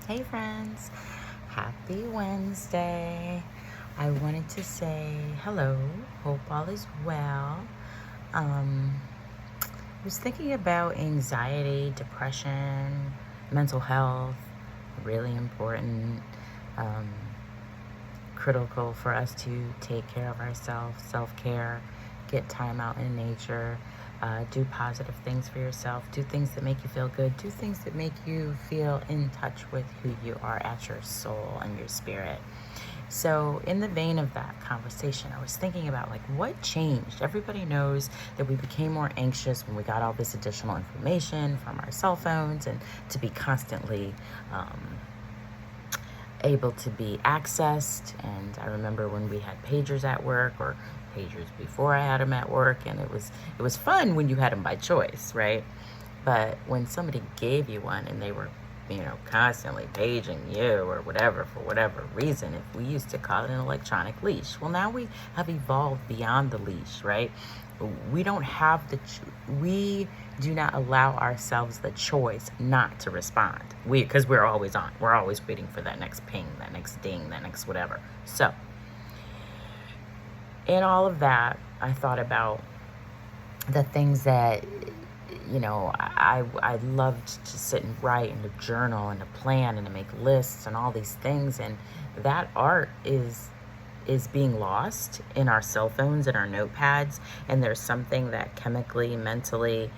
Hey friends, happy Wednesday. I wanted to say hello, hope all is well. I was thinking about anxiety, depression, mental health, really important, um, critical for us to take care of ourselves, self-care, get time out in nature, do positive things for yourself, do things that make you feel good, do things that make you feel in touch with who you are at your soul and your spirit. So, in the vein of that conversation, I was thinking about like what changed. Everybody knows that we became more anxious when we got all this additional information from our cell phones and to be constantly able to be accessed. And I remember when we had pagers at work, or pagers before I had them at work, and it was fun when you had them by choice, right? But when somebody gave you one and they were, constantly paging you or whatever for whatever reason, if we used to call it an electronic leash. Well, now we have evolved beyond the leash, right? We don't have we do not allow ourselves the choice not to respond. Because we're always on. We're always waiting for that next ping, that next ding, that next whatever. So, in all of that, I thought about the things that I loved to sit and write and to journal and to plan and to make lists and all these things, and that art is being lost in our cell phones and our notepads. And there's something that chemically, mentally,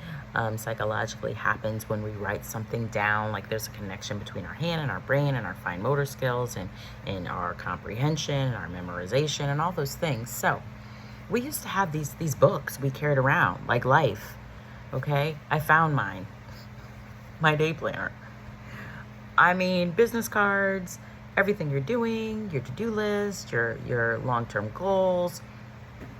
psychologically happens when we write something down. Like there's a connection between our hand and our brain and our fine motor skills and our comprehension and our memorization and all those things. So we used to have these books we carried around like life. Okay, I found mine, my day planner. I mean, business cards, everything you're doing, your to-do list, your long-term goals.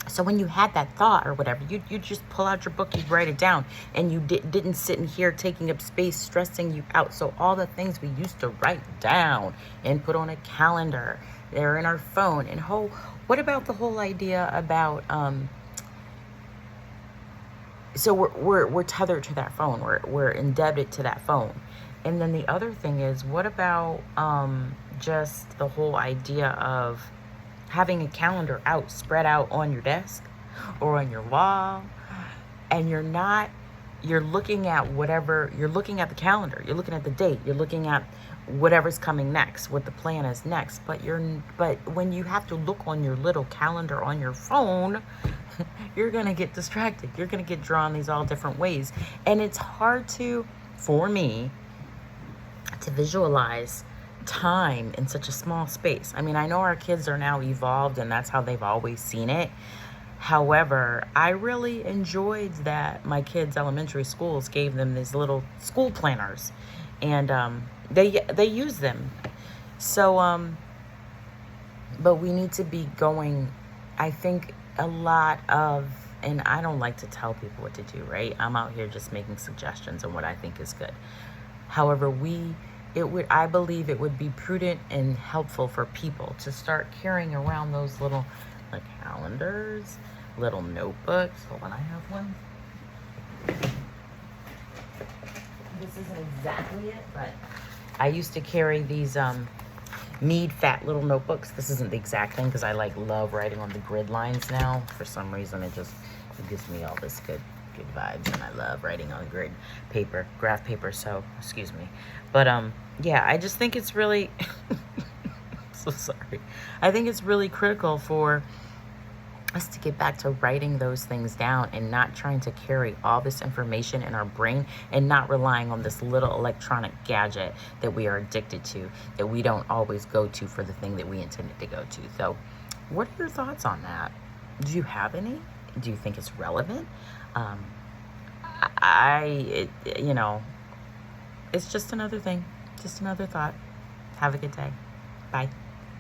So when you had that thought or whatever, you just pull out your book, you'd write it down, and you didn't sit in here taking up space, stressing you out. So all the things we used to write down and put on a calendar, they're in our phone. And what about the whole idea about so we're tethered to that phone. We're indebted to that phone. And then the other thing is, what about just the whole idea of having a calendar spread out on your desk or on your wall, and you're looking at the calendar, you're looking at the date, you're looking at whatever's coming next, what the plan is next. But when you have to look on your little calendar on your phone, you're gonna get distracted. You're gonna get drawn these all different ways, and it's hard for me to visualize time in such a small space. I mean, I know our kids are now evolved and that's how they've always seen it. However, I really enjoyed that my kids' elementary schools gave them these little school planners, and they use them. So, but we need to be going. I think a lot of, and I don't like to tell people what to do, right? I'm out here just making suggestions on what I think is good. However, I believe it would be prudent and helpful for people to start carrying around those little like calendars, little notebooks. Hold on, I have one. This isn't exactly it, but I used to carry these Mead fat little notebooks. This isn't the exact thing because I love writing on the grid lines now. For some reason, it gives me all this good vibes, and I love writing on grid paper, graph paper. So excuse me, but yeah, I just think it's really so sorry. I think it's really critical for us to get back to writing those things down and not trying to carry all this information in our brain and not relying on this little electronic gadget that we are addicted to, that we don't always go to for the thing that we intended to go to. So what are your thoughts on that? Do you have any? Do you think it's relevant? It's just another thing, just another thought. Have a good day. Bye.